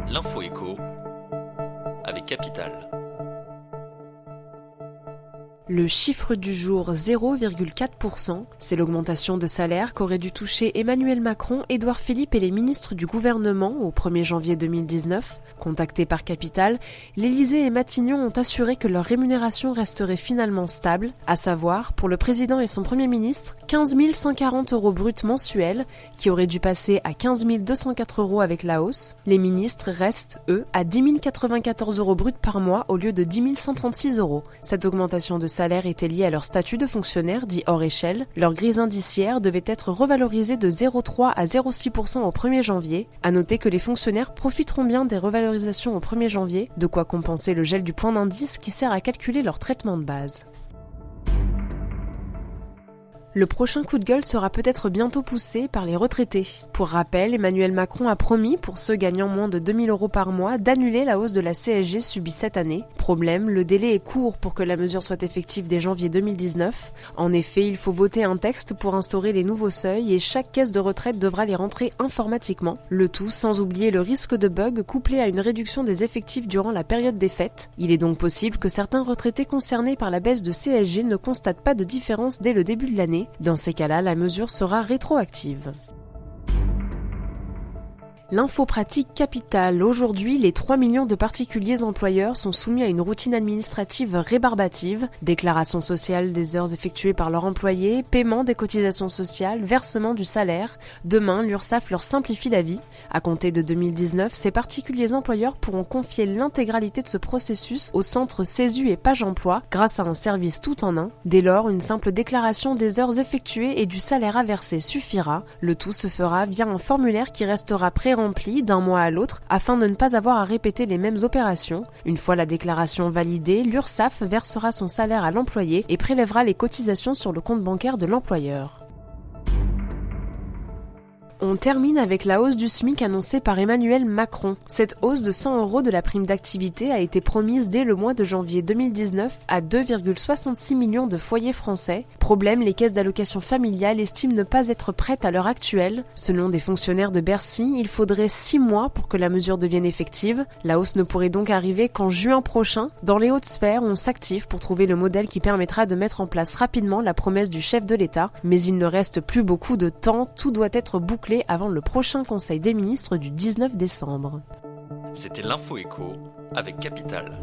L'info écho avec Capital. Le chiffre du jour 0,4%, c'est l'augmentation de salaire qu'auraient dû toucher Emmanuel Macron, Édouard Philippe et les ministres du gouvernement au 1er janvier 2019. Contactés par Capital, l'Élysée et Matignon ont assuré que leur rémunération resterait finalement stable, à savoir, pour le président et son premier ministre, 15 140 € bruts mensuels, qui auraient dû passer à 15 204 € avec la hausse. Les ministres restent, eux, à 10 094 € bruts par mois au lieu de 10 136 €. Cette augmentation de salaire était liée à leur statut de fonctionnaire dit hors échelle. Leur grille indiciaire devait être revalorisée de 0,3 à 0,6% au 1er janvier. À noter que les fonctionnaires profiteront bien des revalorisations au 1er janvier, de quoi compenser le gel du point d'indice qui sert à calculer leur traitement de base. Le prochain coup de gueule sera peut-être bientôt poussé par les retraités. Pour rappel, Emmanuel Macron a promis, pour ceux gagnant moins de 2 000 € par mois, d'annuler la hausse de la CSG subie cette année. Problème, le délai est court pour que la mesure soit effective dès janvier 2019. En effet, il faut voter un texte pour instaurer les nouveaux seuils et chaque caisse de retraite devra les rentrer informatiquement. Le tout sans oublier le risque de bug couplé à une réduction des effectifs durant la période des fêtes. Il est donc possible que certains retraités concernés par la baisse de CSG ne constatent pas de différence dès le début de l'année. Dans ces cas-là, la mesure sera rétroactive. L'info pratique Capital. Aujourd'hui, les 3 millions de particuliers employeurs sont soumis à une routine administrative rébarbative, déclaration sociale des heures effectuées par leurs employés, paiement des cotisations sociales, versement du salaire. Demain, l'URSSAF leur simplifie la vie. À compter de 2019, ces particuliers employeurs pourront confier l'intégralité de ce processus au centre CESU et Page Emploi grâce à un service tout en un. Dès lors, une simple déclaration des heures effectuées et du salaire à verser suffira. Le tout se fera via un formulaire qui restera pré-rempli d'un mois à l'autre afin de ne pas avoir à répéter les mêmes opérations. Une fois la déclaration validée, l'URSSAF versera son salaire à l'employé et prélèvera les cotisations sur le compte bancaire de l'employeur. On termine avec la hausse du SMIC annoncée par Emmanuel Macron. Cette hausse de 100 € de la prime d'activité a été promise dès le mois de janvier 2019 à 2,66 millions de foyers français. Problème, les caisses d'allocation familiale estiment ne pas être prêtes à l'heure actuelle. Selon des fonctionnaires de Bercy, il faudrait 6 mois pour que la mesure devienne effective. La hausse ne pourrait donc arriver qu'en juin prochain. Dans les hautes sphères, on s'active pour trouver le modèle qui permettra de mettre en place rapidement la promesse du chef de l'État. Mais il ne reste plus beaucoup de temps, tout doit être bouclé avant le prochain Conseil des ministres du 19 décembre. C'était l'Info écho avec Capital.